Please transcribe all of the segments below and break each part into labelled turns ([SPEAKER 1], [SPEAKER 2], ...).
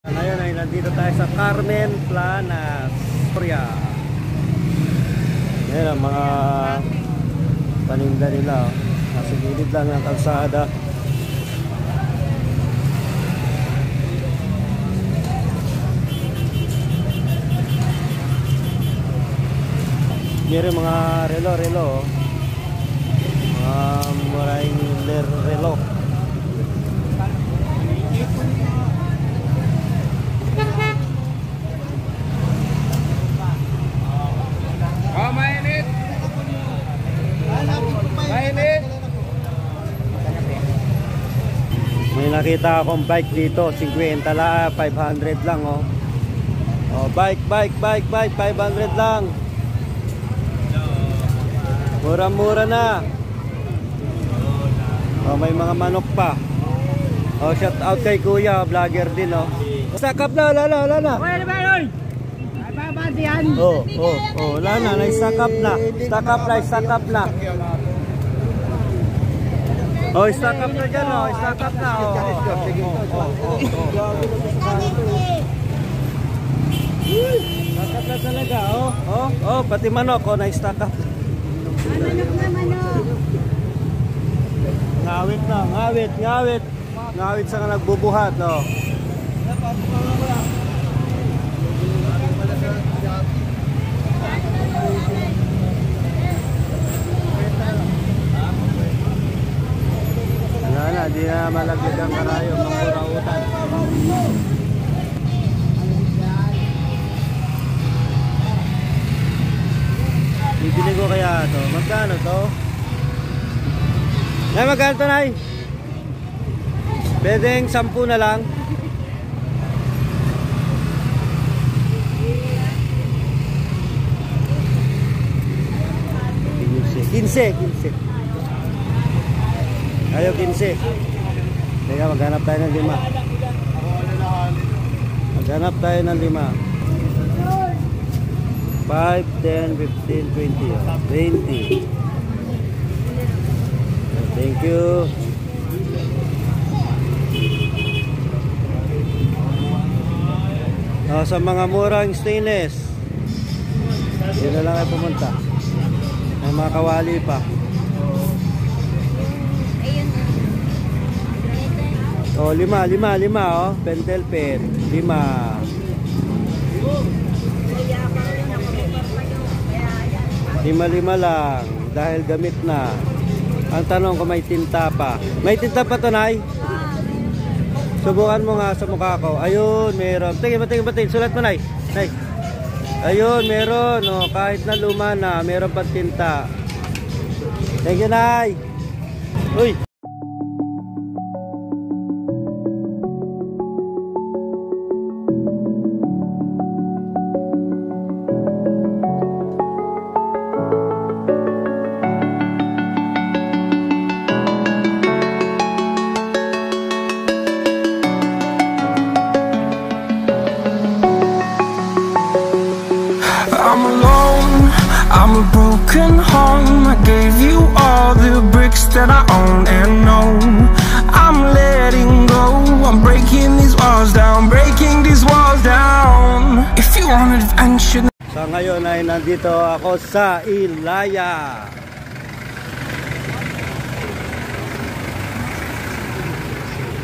[SPEAKER 1] Ngayon ay nandito tayo sa Carmen Planas, Korea. Yan ang mga paninda nila. Nasa gilid lang ng kalsada. Meron mga relo. Mga maraming relo.
[SPEAKER 2] Oh, mainit. Mainit.
[SPEAKER 1] May nakita akong bike dito, 50 lang, 500 lang oh. Oh, bike, 500 lang. Mura-mura na. Oh, may mga manok pa. Oh, shout out kay Kuya, vlogger din oh. Sakap na, wala na.
[SPEAKER 2] Oy, Baroy. Babadian.
[SPEAKER 1] Oh, wala na, na-stack na. Stack up na. Oh, stack up na dyan oh, stack up na oh. Stack up na talaga oh. Pati manok oh, na-stack up. Manok. Ngawit sa nga nagbubuhat oh. Di na malagyan ang karayo, mangurautan. Bibili ko kaya ito. Magkano to? Nay, magkano to, Nay? Pwedeng 10 na lang. Quince. Ayaw 15. Teka, maghanap tayo ng 5. Maghanap tayo ng 5. 5, 10, 15, 20. 20. Thank you. Sa mga murang stainless, yun na lang ay pumunta. May mga kawali pa. Oh, 5 oh, pentel pen, 5. 5 lang dahil gamit na. Ang tanong kung may tinta pa. May tinta pa to, Nay? Subukan mo nga sa mukha ko. Ayun, meron. Tingin. Sulat mo, Nay. Nay. Ayun, meron. Oh, kahit na luma na, meron pa tinta. Thank you, Nay. Uy.
[SPEAKER 3] I'm a broken home. I gave you all the bricks that I own and know. I'm letting go. I'm breaking these walls down. If you want adventure.
[SPEAKER 1] Sa ngayon ay nandito ako sa Ilaya.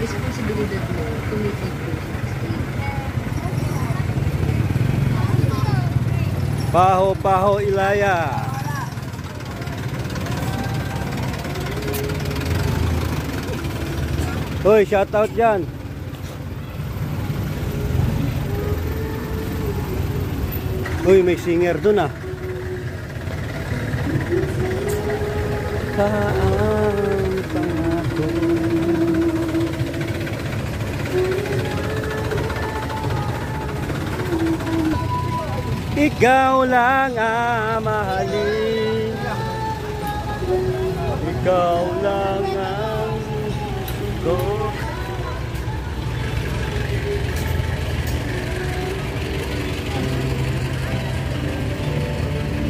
[SPEAKER 4] Responsibilidad mo, tumitig ko.
[SPEAKER 1] Paho Ilaya. Hoy, shout out dyan. Uy, may singer dun ah. Saan pangako? Ikaw lang ang mahalin. Ikaw lang ang gusto.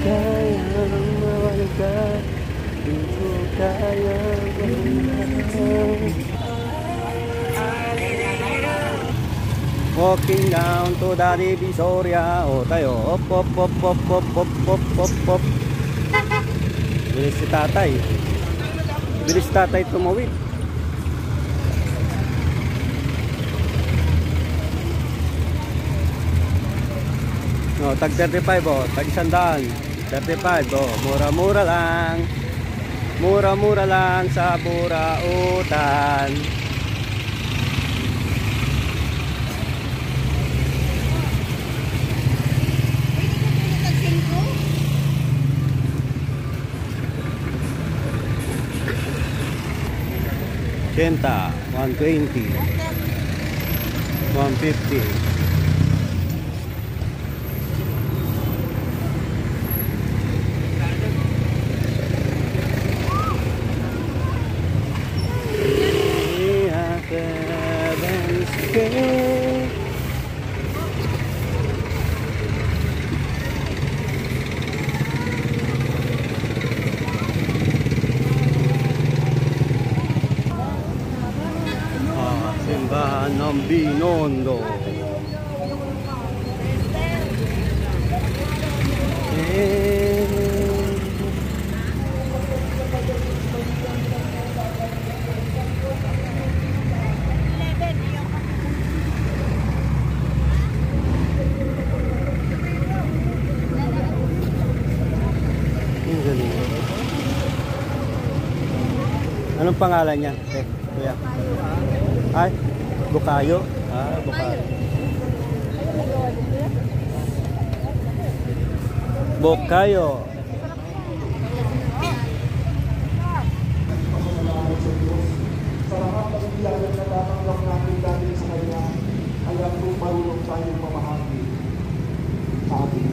[SPEAKER 1] Kaya mahal ka, di ko kaya gawin. Oh, walking down to the Divisoria. O tayo, op, op, op, op, op, op, op, op, op. Bilis si tatay. Bilis tatay tumawid. No, tag 35 oh, tag 100. 35 oh, mura-mura lang. Mura-mura lang sa Burautan. Kenta, 120, 150. Simbahan ng Binondo. Anong pangalan niya? Kuya. Ay, Bukayo. Ah, Bukayo. Bukayo.
[SPEAKER 4] Sa lahat ng iyan na natatanggap natin dahil sa Kanya, ay ang marunong tayong mamahagi sa ating